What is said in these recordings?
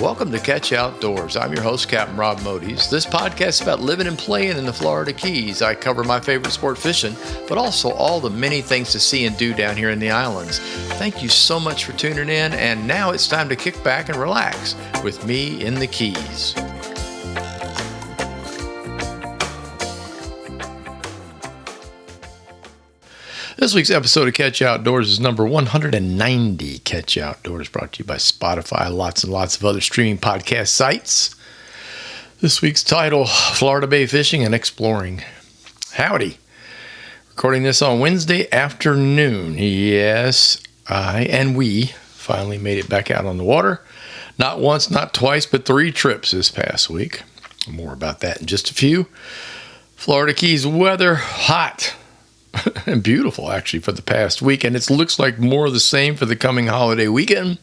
welcome to Catch Outdoors. I'm your host, Captain Rob Modies. This podcast is about living and playing in the Florida Keys. I cover my favorite sport, fishing, but also all the many things to see and do down here in the islands. Thank you so much for tuning in, and now it's time to kick back and relax with me in the Keys. This week's episode of Catch Outdoors is number 190. Catch Outdoors brought to you by Spotify, lots and lots of other streaming podcast sites. This week's title, Florida Bay Fishing and Exploring. Howdy. Recording this on Wednesday afternoon. Yes, I and we finally made it back out on the water. Not once, not twice, but 3 trips this past week. More about that in just a few. Florida Keys weather, hot. And beautiful, actually, for the past week. And it looks like more of the same for the coming holiday weekend.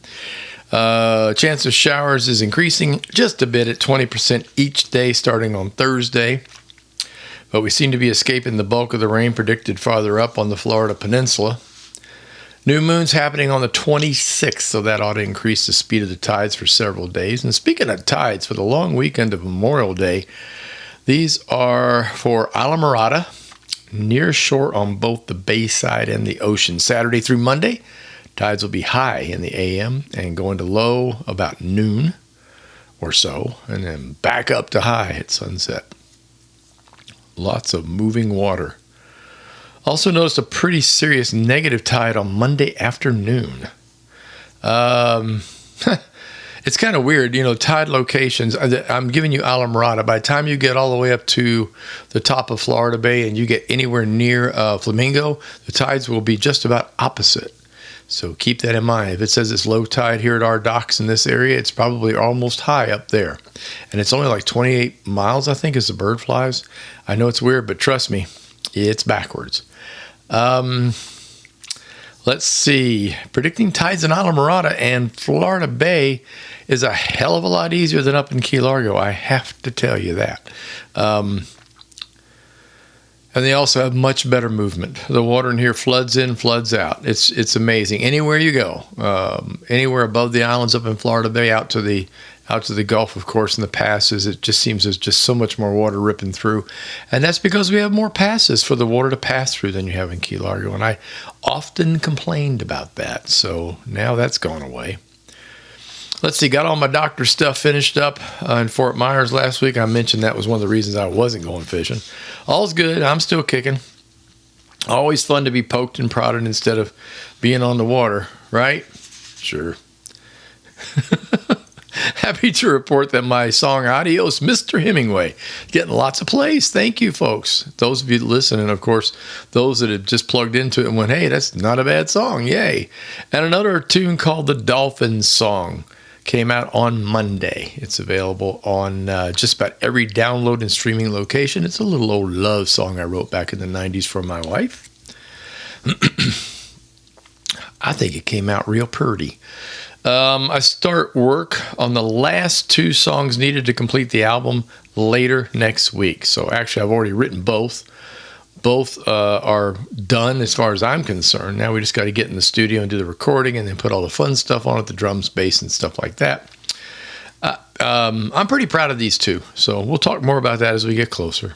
Chance of showers is increasing just a bit at 20% each day starting on Thursday. But we seem to be escaping the bulk of the rain predicted farther up on the Florida Peninsula. New moon's happening on the 26th, so that ought to increase the speed of the tides for several days. And speaking of tides, for the long weekend of Memorial Day, these are for Islamorada, near shore on both the bay side and the ocean. Saturday through Monday, tides will be high in the AM and going to low about noon or so, and then back up to high at sunset. Lots of moving water. Also noticed a pretty serious negative tide on Monday afternoon. It's kind of weird, tide locations. I'm giving you Islamorada. By the time you get all the way up to the top of Florida Bay and you get anywhere near Flamingo, the tides will be just about opposite. So keep that in mind. If it says it's low tide here at our docks in this area, it's probably almost high up there. And it's only like 28 miles, I think, as the bird flies. I know it's weird, but trust me, it's backwards. Let's see. Predicting tides in Islamorada and Florida Bay is a hell of a lot easier than up in Key Largo. I have to tell you that. And they also have much better movement. The water in here floods in, floods out. It's amazing. Anywhere you go, anywhere above the islands up in Florida Bay, out to the Gulf, of course, and the passes, it just seems there's just so much more water ripping through. And that's because we have more passes for the water to pass through than you have in Key Largo. And I often complained about that. So now that's gone away. Let's see, got all my doctor stuff finished up in Fort Myers last week. I mentioned that was one of the reasons I wasn't going fishing. All's good. I'm still kicking. Always fun to be poked and prodded instead of being on the water, right? Sure. Happy to report that my song Adios, Mr. Hemingway, getting lots of plays. Thank you, folks. Those of you that listen, and of course, those that have just plugged into it and went, hey, that's not a bad song. Yay. And another tune called The Dolphins Song came out on Monday. It's available on just about every download and streaming location. It's a little old love song I wrote back in the 90s for my wife. I think it came out real pretty. I start work on the last 2 songs needed to complete the album later next week. So actually, I've already written both. Both are done as far as I'm concerned. Now we just got to get in the studio and do the recording and then put all the fun stuff on it, the drums, bass, and stuff like that. I'm pretty proud of these 2. So we'll talk more about that as we get closer.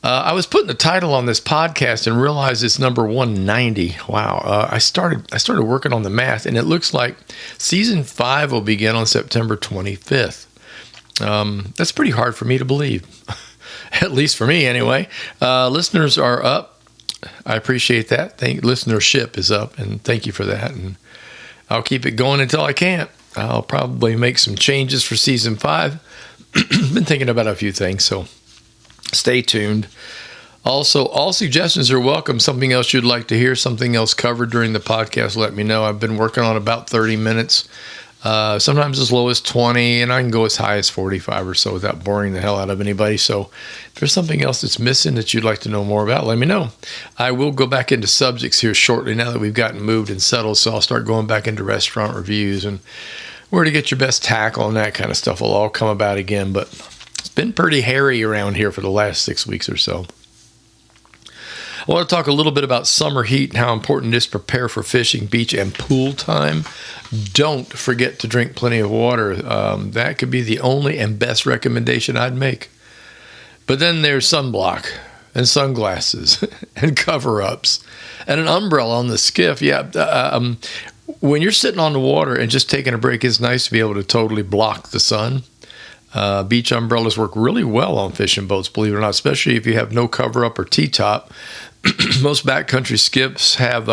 I was putting the title on this podcast and realized it's number 190. Wow. I started working on the math, and it looks like season 5 will begin on September 25th. That's pretty hard for me to believe, at least for me anyway. Listeners are up. I appreciate that. Listenership is up, and thank you for that. And I'll keep it going until I can't. I'll probably make some changes for season 5. Been thinking about a few things, so stay tuned. Also, all suggestions are welcome. Something else you'd like to hear, something else covered during the podcast, let me know. I've been working on about 30 minutes, sometimes as low as 20, and I can go as high as 45 or so without boring the hell out of anybody. So if there's something else that's missing that you'd like to know more about, let me know. I will go back into subjects here shortly now that we've gotten moved and settled, so I'll start going back into restaurant reviews and where to get your best tackle and that kind of stuff will all come about again, but it's been pretty hairy around here for the last 6 weeks or so. I want to talk a little bit about summer heat and how important it is to prepare for fishing, beach, and pool time. Don't forget to drink plenty of water. That could be the only and best recommendation I'd make. But then there's sunblock and sunglasses and cover-ups and an umbrella on the skiff. When you're sitting on the water and just taking a break, it's nice to be able to totally block the sun. Beach umbrellas work really well on fishing boats, believe it or not, especially if you have no cover-up or T-top. Most backcountry skiffs have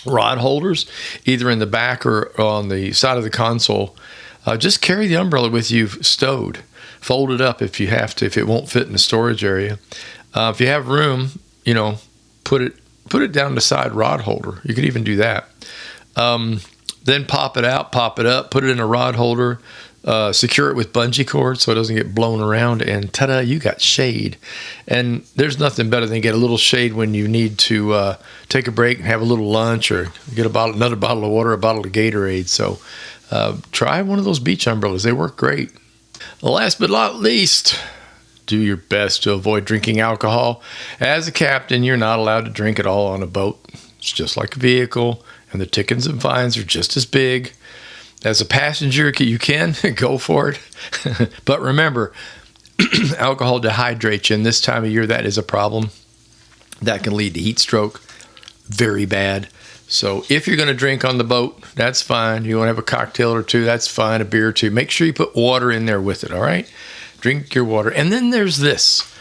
rod holders, either in the back or on the side of the console. Just carry the umbrella with you stowed. Fold it up if you have to, if it won't fit in the storage area. If you have room, put it down the side rod holder. You could even do that. Then pop it out, pop it up, put it in a rod holder, secure it with bungee cord so it doesn't get blown around, and ta-da, you got shade. And there's nothing better than get a little shade when you need to take a break and have a little lunch or get another bottle of water, a bottle of Gatorade. So try one of those beach umbrellas. They work great. Last but not least, do your best to avoid drinking alcohol. As a captain, you're not allowed to drink at all on a boat. It's just like a vehicle, and the tickets and fines are just as big. As a passenger, you can go for it. But remember, alcohol dehydrates you, and this time of year, that is a problem. That can lead to heat stroke. Very bad. So if you're going to drink on the boat, that's fine. You want to have a cocktail or two, that's fine, a beer or two. Make sure you put water in there with it, all right? Drink your water. And then there's this.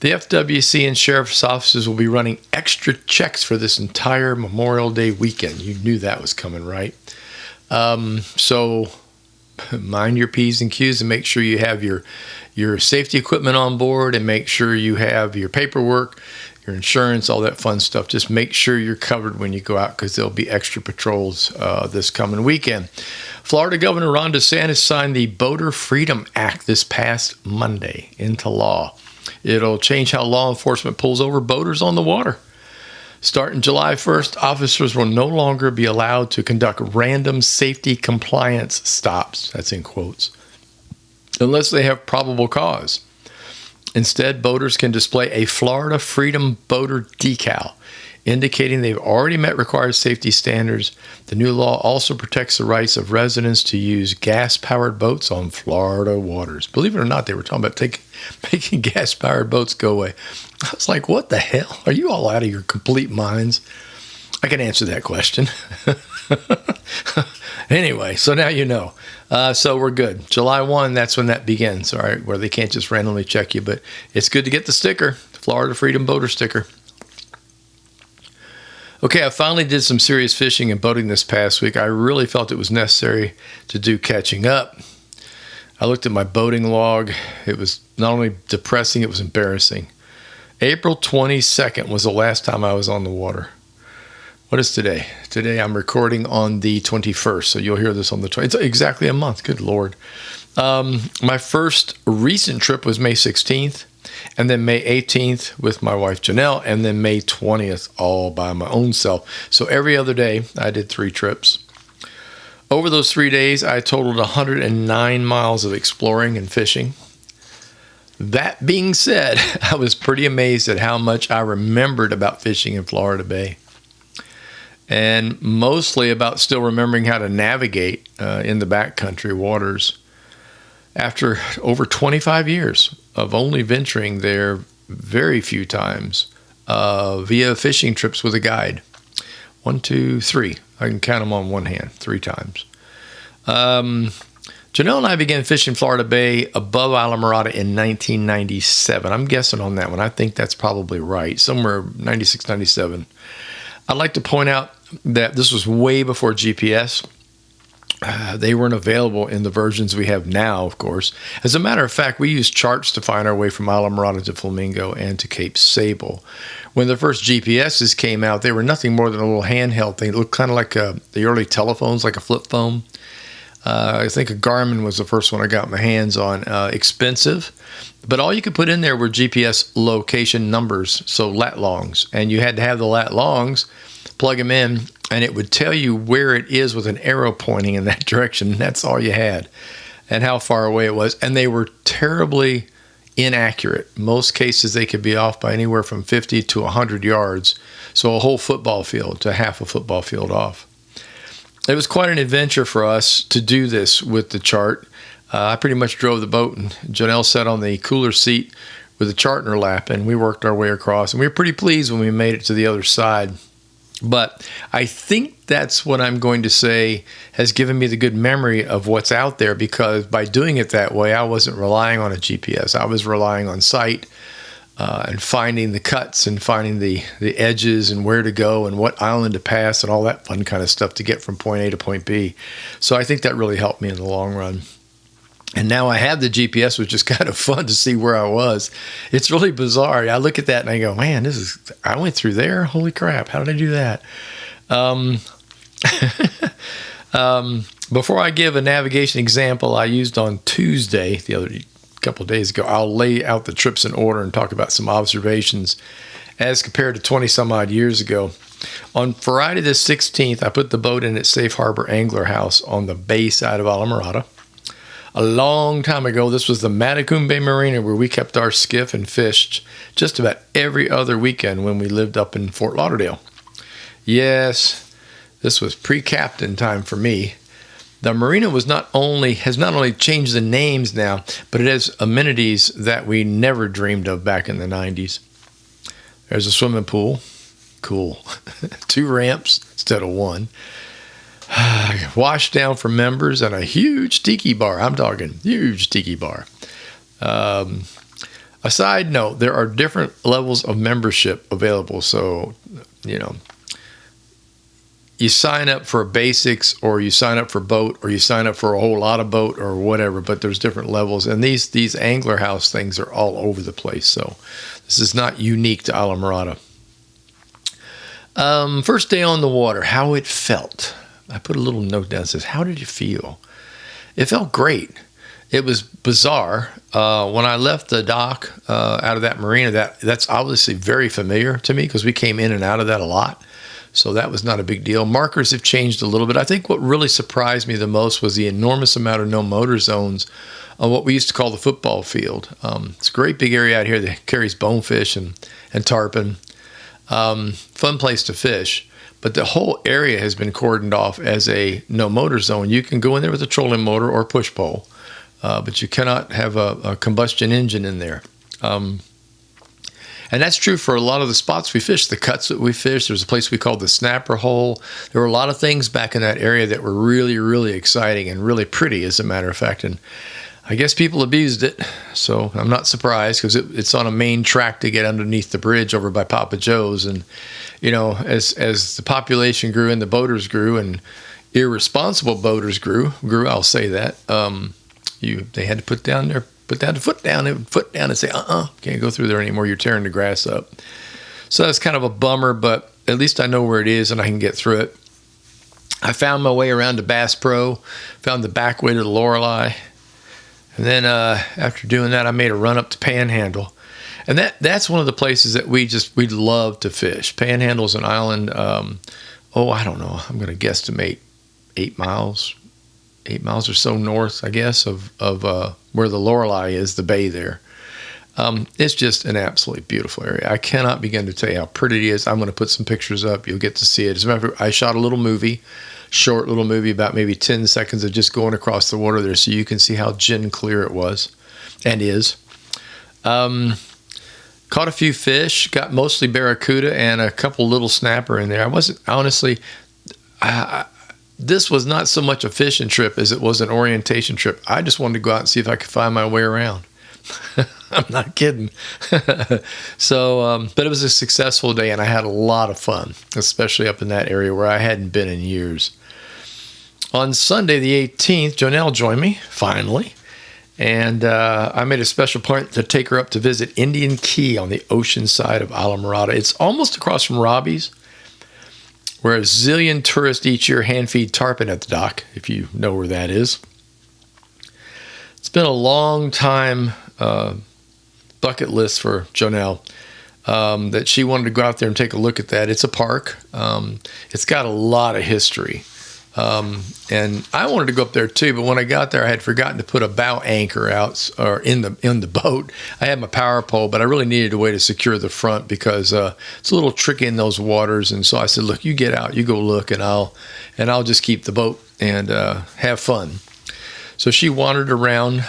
The FWC and sheriff's offices will be running extra checks for this entire Memorial Day weekend. You knew that was coming, right? So mind your P's and Q's and make sure you have your safety equipment on board, and make sure you have your paperwork, your insurance, all that fun stuff. Just make sure you're covered when you go out, because there'll be extra patrols this coming weekend. Florida Governor Ron DeSantis signed the Boater Freedom Act this past Monday into law. It'll change how law enforcement pulls over boaters on the water. Starting July 1st, officers will no longer be allowed to conduct random safety compliance stops, that's in quotes, unless they have probable cause. Instead, boaters can display a Florida Freedom Boater decal, indicating they've already met required safety standards. The new law also protects the rights of residents to use gas-powered boats on Florida waters. Believe it or not, they were talking about making gas-powered boats go away. I was like, what the hell? Are you all out of your complete minds? I can answer that question. Anyway, so now you know. So we're good. July 1, that's when that begins, all right, where they can't just randomly check you. But it's good to get the sticker, Florida Freedom Boater sticker. Okay, I finally did some serious fishing and boating this past week. I really felt it was necessary to do catching up. I looked at my boating log. It was not only depressing, it was embarrassing. April 22nd was the last time I was on the water. What is today? Today I'm recording on the 21st, so you'll hear this on the 20th. It's exactly a month. Good Lord. My first recent trip was May 16th, and then May 18th with my wife Janelle, and then May 20th all by my own self. So every other day I did 3 trips. Over those 3 days, I totaled 109 miles of exploring and fishing. That being said, I was pretty amazed at how much I remembered about fishing in Florida Bay, and mostly about still remembering how to navigate in the backcountry waters. After over 25 years of only venturing there very few times via fishing trips with a guide. 1, 2, 3. I can count them on one hand, 3 times. Janelle and I began fishing Florida Bay above Islamorada in 1997. I'm guessing on that one. I think that's probably right, somewhere 96, 97. I'd like to point out that this was way before GPS. They weren't available in the versions we have now, of course. As a matter of fact, we used charts to find our way from Islamorada to Flamingo and to Cape Sable. When the first GPSs came out, they were nothing more than a little handheld thing. It looked kind of like the early telephones, like a flip phone. I think a Garmin was the first one I got my hands on. Expensive, but all you could put in there were GPS location numbers, so lat longs, and you had to have the lat longs, plug them in, and it would tell you where it is with an arrow pointing in that direction. That's all you had, and how far away it was. And they were terribly inaccurate. Most cases they could be off by anywhere from 50 to 100 yards. So a whole football field to half a football field off. It was quite an adventure for us to do this with the chart. I pretty much drove the boat, and Jonelle sat on the cooler seat with the chart in her lap, and we worked our way across. And we were pretty pleased when we made it to the other side. But I think that's what I'm going to say has given me the good memory of what's out there, because by doing it that way, I wasn't relying on a GPS. I was relying on sight and finding the cuts and finding the edges and where to go and what island to pass and all that fun kind of stuff to get from point A to point B. So I think that really helped me in the long run. And now I have the GPS, which is kind of fun to see where I was. It's really bizarre. I look at that and I go, man, I went through there. Holy crap. How did I do that? Before I give a navigation example I used on Tuesday, a couple of days ago, I'll lay out the trips in order and talk about some observations as compared to 20 some odd years ago. On Friday the 16th, I put the boat in at Safe Harbor Angler House on the bay side of Islamorada. A long time ago, this was the Matacumbe Bay Marina where we kept our skiff and fished just about every other weekend when we lived up in Fort Lauderdale. Yes, this was pre-captain time for me. The marina has not only changed the names now, but it has amenities that we never dreamed of back in the 90s. There's a swimming pool. Cool. 2 ramps instead of 1. Wash down for members and a huge tiki bar. I'm talking huge tiki bar. A side note, there are different levels of membership available. So, you sign up for basics, or you sign up for boat, or you sign up for a whole lot of boat, or whatever, but there's different levels. And these angler house things are all over the place. So this is not unique to Islamorada. First day on the water, how it felt. I put a little note down that says, how did you feel? It felt great. It was bizarre. When I left the dock out of that marina, that's obviously very familiar to me because we came in and out of that a lot. So that was not a big deal. Markers have changed a little bit. I think what really surprised me the most was the enormous amount of no motor zones on what we used to call the football field. It's a great big area out here that carries bonefish and tarpon. Fun place to fish. But the whole area has been cordoned off as a no motor zone. You can go in there with a trolling motor or push pole, but you cannot have a combustion engine in there. And that's true for a lot of the spots we fished, the cuts that we fished. There's a place we called the Snapper Hole. There were a lot of things back in that area that were really, really exciting and really pretty, as a matter of fact. And I guess people abused it, so I'm not surprised because it's on a main track to get underneath the bridge over by Papa Joe's. And, as the population grew and the boaters grew and irresponsible boaters grew, I'll say that, they had to put the foot down and say, can't go through there anymore. You're tearing the grass up. So that's kind of a bummer, but at least I know where it is and I can get through it. I found my way around to Bass Pro, found the back way to the Lorelei. And then after doing that, I made a run up to Panhandle. And that's one of the places that we'd love to fish. Panhandle's an island, I don't know. I'm going to guesstimate 8 miles or so north, I guess, of where the Lorelei is, the bay there. It's just an absolutely beautiful area. I cannot begin to tell you how pretty it is. I'm going to put some pictures up. You'll get to see it. As a matter of fact, I shot a short little movie, about maybe 10 seconds of just going across the water there so you can see how gin clear it was and is. Caught a few fish, got mostly barracuda and a couple little snapper in there. I wasn't, honestly, this was not so much a fishing trip as it was an orientation trip. I just wanted to go out and see if I could find my way around. I'm not kidding. So, but it was a successful day and I had a lot of fun, especially up in that area where I hadn't been in years. On Sunday, the 18th, Jonelle joined me, finally. And I made a special point to take her up to visit Indian Key on the ocean side of Islamorada. It's almost across from Robbie's, where a zillion tourists each year hand feed tarpon at the dock, if you know where that is. It's been a long time bucket list for Jonelle that she wanted to go out there and take a look at that. It's a park. It's got a lot of history. And I wanted to go up there too, but when I got there, I had forgotten to put a bow anchor out or in the boat. I had my power pole, but I really needed a way to secure the front because it's a little tricky in those waters. And so I said, "Look, you get out, you go look, and I'll just keep the boat and have fun." So she wandered around.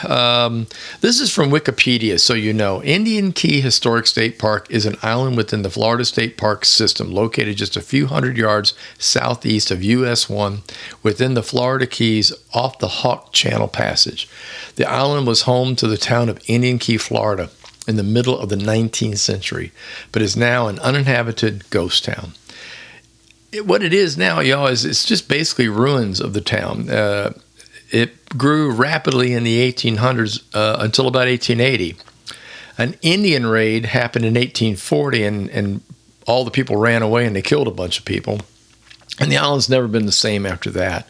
This is from Wikipedia, so you know. Indian Key Historic State Park is an island within the Florida State Park system, located just a few hundred yards southeast of US 1 within the Florida Keys off the Hawk Channel Passage. The island was home to the town of Indian Key, Florida, in the middle of the 19th century, but is now an uninhabited ghost town. What it is now, y'all, is it's just basically ruins of the town. It grew rapidly in the 1800s until about 1880. An Indian raid happened in 1840, and all the people ran away, and they killed a bunch of people. And the island's never been the same after that.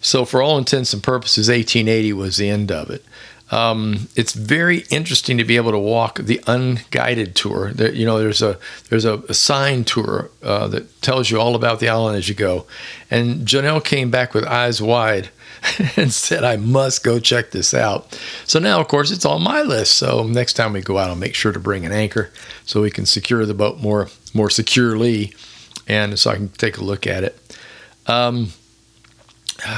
So for all intents and purposes, 1880 was the end of it. It's very interesting to be able to walk the unguided tour. There's a sign tour that tells you all about the island as you go. And Janelle came back with eyes wide and said, "I must go check this out." So now, of course, it's on my list. So next time we go out, I'll make sure to bring an anchor so we can secure the boat more securely, and so I can take a look at it.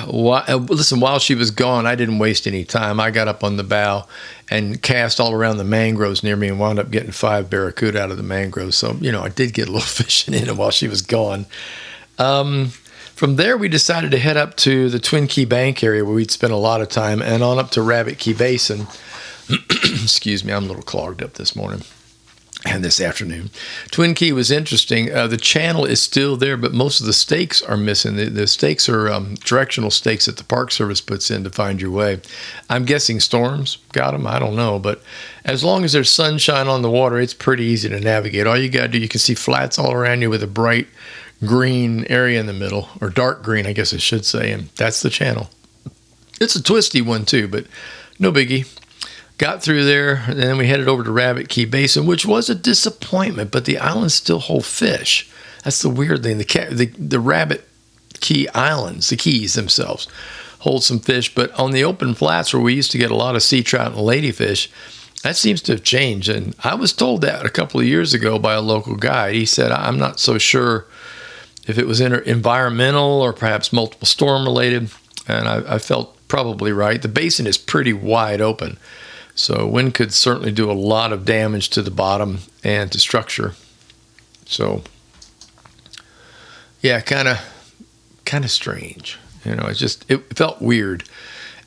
Listen, while she was gone, I didn't waste any time. I got up on the bow and cast all around the mangroves near me and wound up getting 5 barracuda out of the mangroves. So, I did get a little fishing in it while she was gone. From there, we decided to head up to the Twin Key Bank area where we'd spent a lot of time and on up to Rabbit Key Basin. Excuse me, I'm a little clogged up this morning and this afternoon. Twin Key was interesting. The channel is still there, but most of the stakes are missing. The stakes are directional stakes that the Park Service puts in to find your way. I'm guessing storms got them. I don't know. But as long as there's sunshine on the water, it's pretty easy to navigate. All you got to do, you can see flats all around you with a bright green area in the middle, or dark green, I guess I should say, and that's the channel. It's a twisty one too, but no biggie. Got through there, and then we headed over to Rabbit Key Basin, which was a disappointment, but the islands still hold fish. That's the weird thing. The Rabbit Key Islands, the keys themselves, hold some fish, but on the open flats where we used to get a lot of sea trout and ladyfish, that seems to have changed. And I was told that a couple of years ago by a local guide. He said, "I'm not so sure if it was environmental or perhaps multiple storm related," and I felt probably right. The basin is pretty wide open, so wind could certainly do a lot of damage to the bottom and to structure. So, yeah, kind of strange. It felt weird,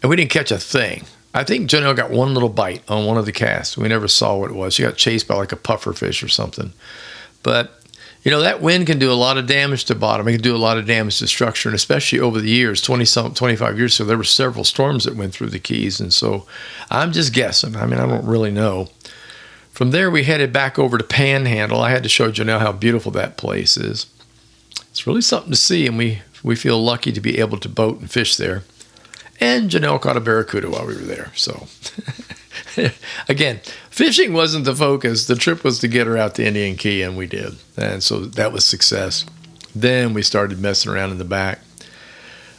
and we didn't catch a thing. I think Janelle got one little bite on one of the casts. We never saw what it was. She got chased by like a puffer fish or something, but that wind can do a lot of damage to bottom. It can do a lot of damage to structure, and especially over the years, 25 years ago, there were several storms that went through the Keys, and so I'm just guessing. I don't really know. From there, we headed back over to Panhandle. I had to show Janelle how beautiful that place is. It's really something to see, and we feel lucky to be able to boat and fish there. And Janelle caught a barracuda while we were there, so... Again, fishing wasn't the focus. The trip was to get her out to Indian Key, and we did. And so that was success. Then we started messing around in the back.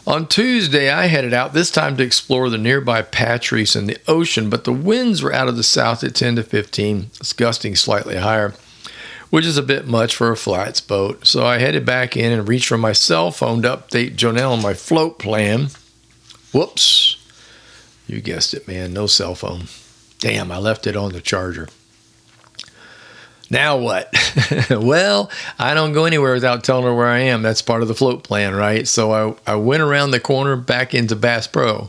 On Tuesday, I headed out, this time to explore the nearby patch reefs and the ocean, but the winds were out of the south at 10 to 15. It's gusting slightly higher, which is a bit much for a flats boat. So I headed back in and reached for my cell phone to update Janelle on my float plan. Whoops. You guessed it, man. No cell phone. Damn, I left it on the charger. Now what? Well, I don't go anywhere without telling her where I am. That's part of the float plan, right? So I went around the corner back into Bass Pro.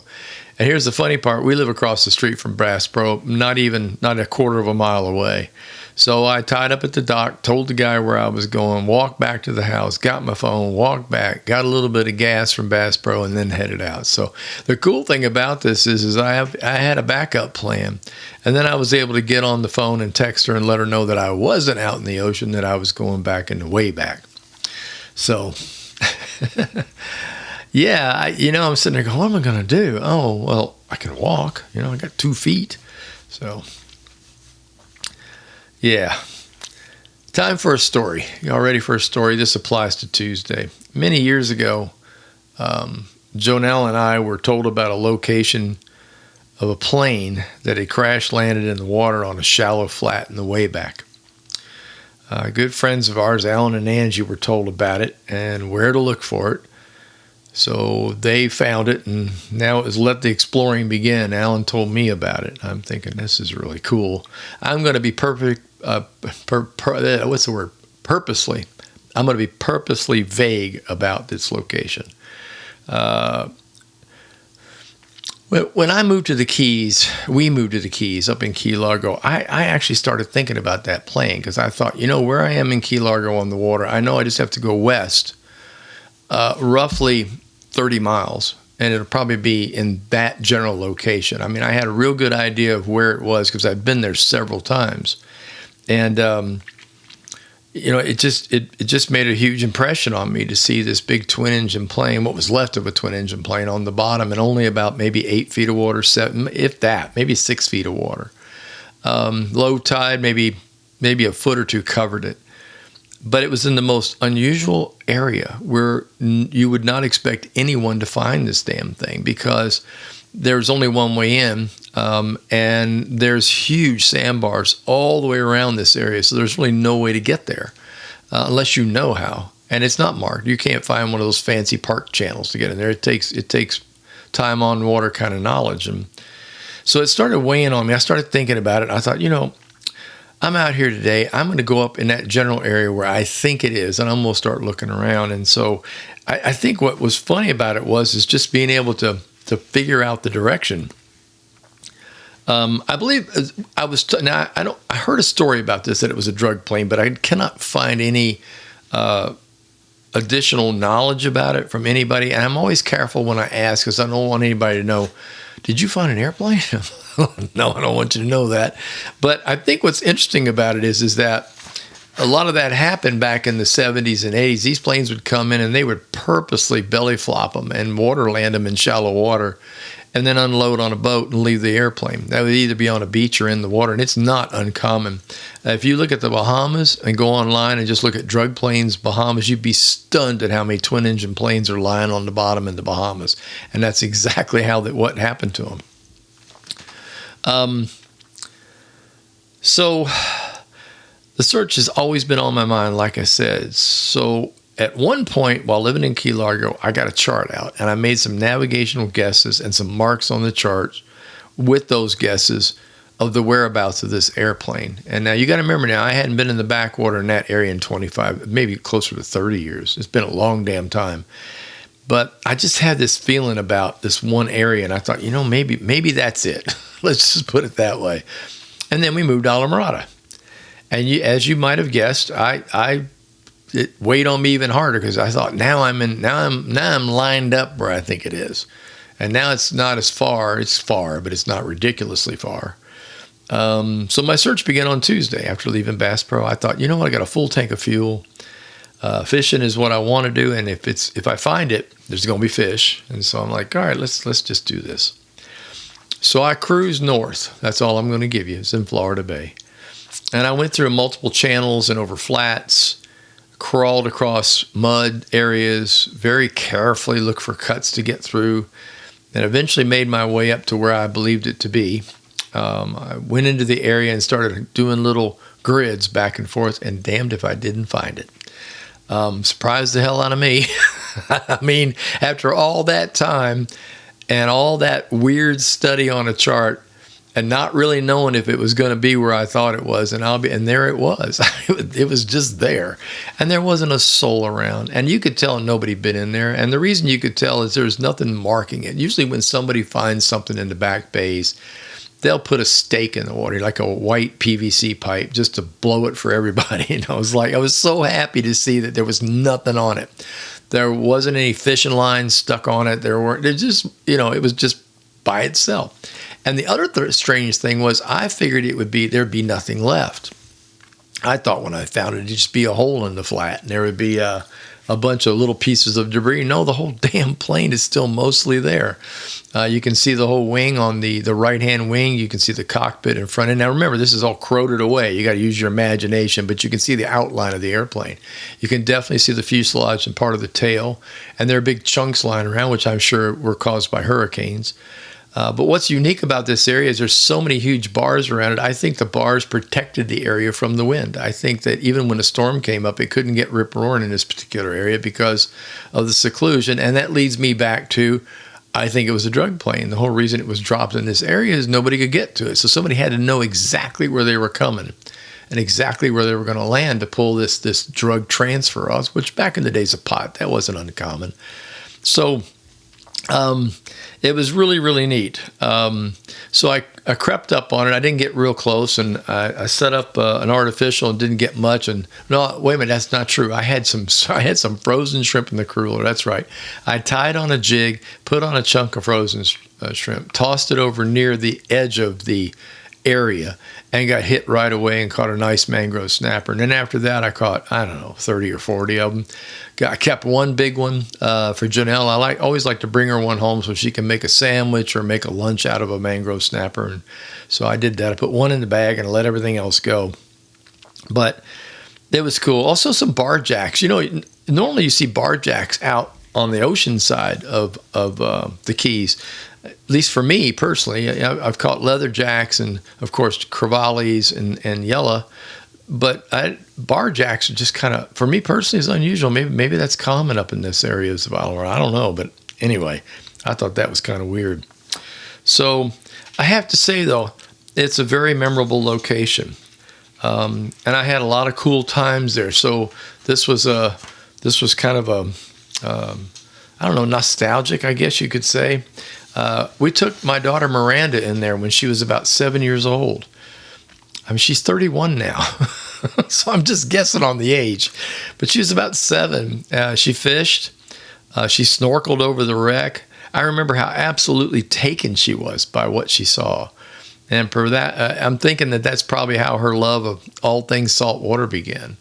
And here's the funny part. We live across the street from Bass Pro, not a quarter of a mile away. So I tied up at the dock, told the guy where I was going, walked back to the house, got my phone, walked back, got a little bit of gas from Bass Pro, and then headed out. So the cool thing about this is I had a backup plan. And then I was able to get on the phone and text her and let her know that I wasn't out in the ocean, that I was going back and way back. So, yeah, I'm sitting there going, what am I going to do? Oh, well, I can walk. I got 2 feet. So... yeah. Time for a story. Y'all ready for a story? This applies to Tuesday. Many years ago, Jonelle and I were told about a location of a plane that had crash landed in the water on a shallow flat in the way back. Good friends of ours, Alan and Angie, were told about it and where to look for it. So they found it, and now it was let the exploring begin. Alan told me about it. I'm thinking, this is really cool. I'm going to be purposely. I'm going to be purposely vague about this location. When I moved to the Keys, we moved to the Keys up in Key Largo, I actually started thinking about that plane because I thought, where I am in Key Largo on the water, I know I just have to go west roughly 30 miles, and it'll probably be in that general location. I mean, I had a real good idea of where it was because I've been there several times. And, it just made a huge impression on me to see this big twin-engine plane, what was left of a twin-engine plane, on the bottom, and only about maybe 8 feet of water, 7, if that, maybe 6 feet of water. Low tide, maybe a foot or two covered it. But it was in the most unusual area where you would not expect anyone to find this damn thing because there's only one way in, and there's huge sandbars all the way around this area. So there's really no way to get there unless you know how. And it's not marked. You can't find one of those fancy park channels to get in there. It takes time on water kind of knowledge. And so it started weighing on me. I started thinking about it. I thought, I'm out here today. I'm going to go up in that general area where I think it is, and I'm going to start looking around. And so I think what was funny about it is just being able to figure out the direction. I believe I heard a story about this, that it was a drug plane, but I cannot find any additional knowledge about it from anybody. And I'm always careful when I ask because I don't want anybody to know, did you find an airplane? No, I don't want you to know that. But I think what's interesting about it is that a lot of that happened back in the 70s and 80s. These planes would come in and they would purposely belly flop them and water land them in shallow water and then unload on a boat and leave the airplane. That would either be on a beach or in the water, and it's not uncommon. If you look at the Bahamas and go online and just look at drug planes, Bahamas, you'd be stunned at how many twin-engine planes are lying on the bottom in the Bahamas. And that's exactly what happened to them. So the search has always been on my mind, like I said. So at one point while living in Key Largo, I got a chart out and I made some navigational guesses and some marks on the chart with those guesses of the whereabouts of this airplane. And now you got to remember, now I hadn't been in the backwater in that area in 25, maybe closer to 30 years. It's been a long damn time. But I just had this feeling about this one area, and I thought, maybe that's it. Let's just put it that way. And then we moved to Islamorada. And as you might have guessed, it weighed on me even harder because I thought now I'm lined up where I think it is. And now it's not as far. It's far, but it's not ridiculously far. So my search began on Tuesday after leaving Bass Pro. I thought, I got a full tank of fuel. Fishing is what I want to do, and if I find it, there's going to be fish. And so I'm like, all right, let's just do this. So I cruised north. That's all I'm going to give you. It's in Florida Bay. And I went through multiple channels and over flats, crawled across mud areas, very carefully looked for cuts to get through, and eventually made my way up to where I believed it to be. I went into the area and started doing little grids back and forth, and damned if I didn't find it. Surprised the hell out of me. I mean, after all that time and all that weird study on a chart and not really knowing if it was going to be where I thought it was, and there it was. It was just there. And there wasn't a soul around. And you could tell nobody been in there. And the reason you could tell is there's nothing marking it. Usually when somebody finds something in the back bays, they'll put a stake in the water, like a white PVC pipe, just to blow it for everybody. And I was so happy to see that there was nothing on it. There wasn't any fishing lines stuck on it. It was just by itself. And the other strange thing was I figured there'd be nothing left. I thought when I found it, it'd just be a hole in the flat, and there would be a a bunch of little pieces of debris. No, the whole damn plane is still mostly there. You can see the whole wing on the right-hand wing. You can see the cockpit in front. And now remember, this is all corroded away. You got to use your imagination, but you can see the outline of the airplane. You can definitely see the fuselage and part of the tail. And there are big chunks lying around, which I'm sure were caused by hurricanes. But what's unique about this area is there's so many huge bars around it. I think the bars protected the area from the wind. I think that even when a storm came up, it couldn't get rip-roaring in this particular area because of the seclusion. And that leads me back to, I think it was a drug plane. The whole reason it was dropped in this area is nobody could get to it. So somebody had to know exactly where they were coming and exactly where they were going to land to pull this drug transfer off, which back in the days of pot, that wasn't uncommon. So it was really, really neat. So I crept up on it. I didn't get real close, and I set up an artificial and didn't get much. And no, wait a minute, that's not true. I had some frozen shrimp in the cooler. That's right. I tied on a jig, put on a chunk of frozen shrimp, tossed it over near the edge of the area, and got hit right away and caught a nice mangrove snapper. And then after that, I caught, 30 or 40 of them. I kept one big one for Janelle. I always like to bring her one home so she can make a sandwich or make a lunch out of a mangrove snapper. And so I did that. I put one in the bag and let everything else go. But it was cool. Also some bar jacks. Normally you see bar jacks out on the ocean side of the Keys. At least for me personally, I've caught leather jacks and, of course, crevalles and yellow. But bar jacks are just kind of, for me personally, is unusual. Maybe that's common up in this area of Valor. I don't know. But anyway, I thought that was kind of weird. So I have to say, though, it's a very memorable location. And I had a lot of cool times there. So this was kind of nostalgic, I guess you could say. We took my daughter Miranda in there when she was about 7 years old. I mean, she's 31 now, so I'm just guessing on the age. But she was about 7. She fished. She snorkeled over the wreck. I remember how absolutely taken she was by what she saw. And for that, I'm thinking that that's probably how her love of all things saltwater began.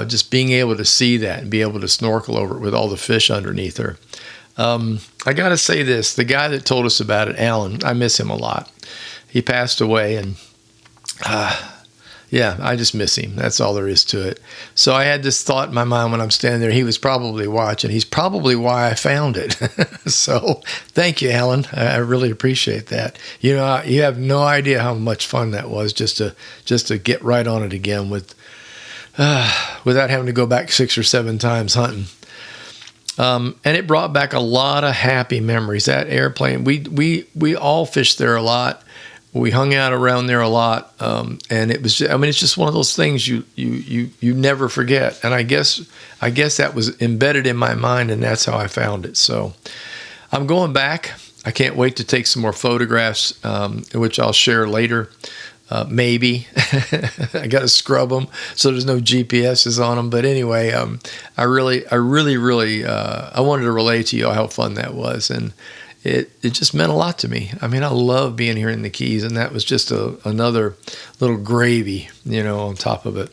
Just being able to see that and be able to snorkel over it with all the fish underneath her. I got to say this, the guy that told us about it, Alan, I miss him a lot. He passed away, and I just miss him. That's all there is to it. So I had this thought in my mind when I'm standing there. He was probably watching. He's probably why I found it. So thank you, Alan. I really appreciate that. You have no idea how much fun that was just to get right on it again without having to go back 6 or 7 times hunting. And it brought back a lot of happy memories. That airplane, we all fished there a lot. We hung out around there a lot, and it was. It's just one of those things you never forget. And I guess that was embedded in my mind, and that's how I found it. So I'm going back. I can't wait to take some more photographs, which I'll share later. Maybe I got to scrub them so there's no GPSs on them. But anyway, I really wanted to relay to you how fun that was, and it just meant a lot to me. I mean, I love being here in the Keys, and that was just another little gravy, on top of it.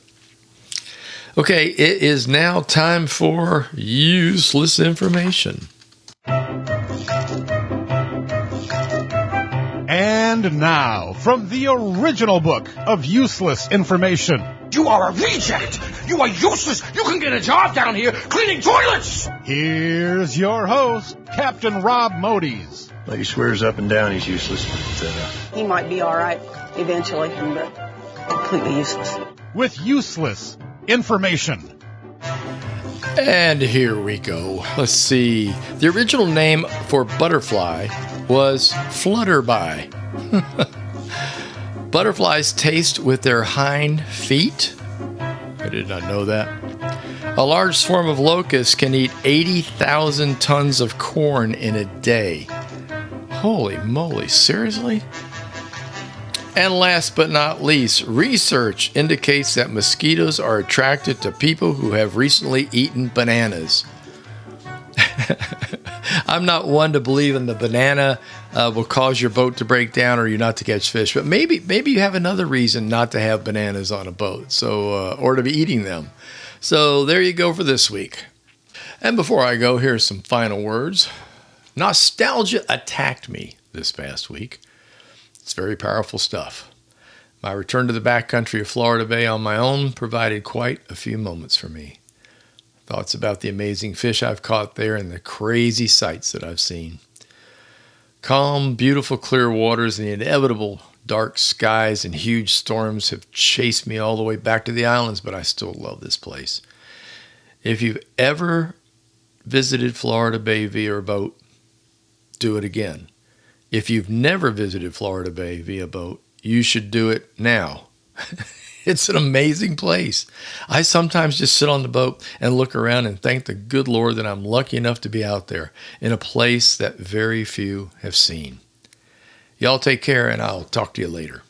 Okay, it is now time for useless information. And now, from the original book of useless information. You are a reject! You are useless! You can get a job down here cleaning toilets! Here's your host, Captain Rob Modies. Well, he swears up and down he's useless, but he might be all right eventually, but completely useless. With useless information. And here we go. Let's see. The original name for butterfly was flutterby. Butterflies taste with their hind feet. I did not know that. A large swarm of locusts can eat 80,000 tons of corn in a day. Holy moly, seriously? And last but not least, research indicates that mosquitoes are attracted to people who have recently eaten bananas. I'm not one to believe in the banana will cause your boat to break down or you not to catch fish, but maybe you have another reason not to have bananas on a boat, so or to be eating them. So there you go for this week. And before I go, here's some final words. Nostalgia attacked me this past week. It's very powerful stuff. My return to the backcountry of Florida Bay on my own provided quite a few moments for me. Thoughts about the amazing fish I've caught there and the crazy sights that I've seen. Calm, beautiful, clear waters and the inevitable dark skies and huge storms have chased me all the way back to the islands, but I still love this place. If you've ever visited Florida Bay via boat, do it again. If you've never visited Florida Bay via boat, you should do it now. It's an amazing place. I sometimes just sit on the boat and look around and thank the good Lord that I'm lucky enough to be out there in a place that very few have seen. Y'all take care, and I'll talk to you later.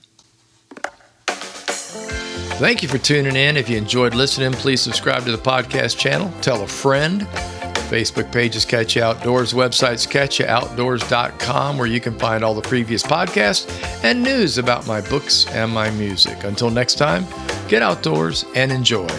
Thank you for tuning in. If you enjoyed listening, please subscribe to the podcast channel. Tell a friend. Facebook page is Catch You Outdoors. Website's catchyoutdoors.com, where you can find all the previous podcasts and news about my books and my music. Until next time, get outdoors and enjoy.